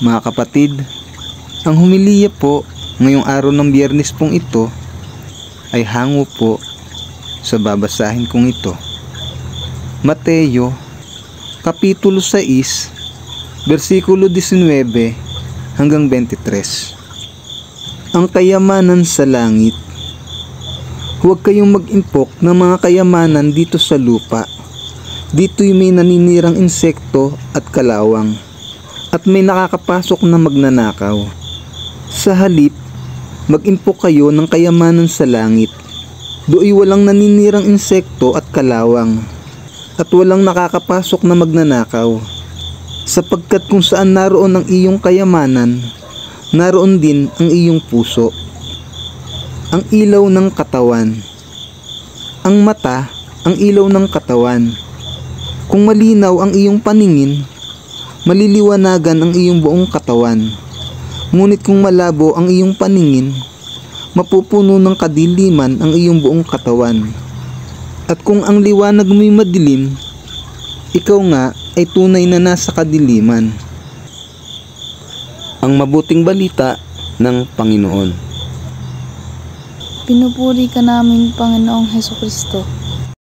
Mga kapatid, ang humiliya po ngayong araw ng Biyernes pong ito ay hango po sa babasahin kong ito. Mateo, Kapitulo 6, versikulo 19 hanggang 23. Ang kayamanan sa langit. Huwag kayong mag-impok ng mga kayamanan dito sa lupa. Dito'y may naninirang insekto at kalawang, at may nakakapasok na magnanakaw. Sa halip, mag-impok kayo ng kayamanan sa langit. Do'y walang naninirang insekto at kalawang, at walang nakakapasok na magnanakaw. Sapagkat kung saan naroon ang iyong kayamanan, naroon din ang iyong puso. Ang ilaw ng katawan. Ang mata, ang ilaw ng katawan. Kung malinaw ang iyong paningin, maliliwanagan ang iyong buong katawan. Ngunit kung malabo ang iyong paningin, mapupuno ng kadiliman ang iyong buong katawan. At kung ang liwanag mo'y madilim, ikaw nga ay tunay na nasa kadiliman. Ang mabuting balita ng Panginoon. Pinupuri ka namin, Panginoong Hesukristo.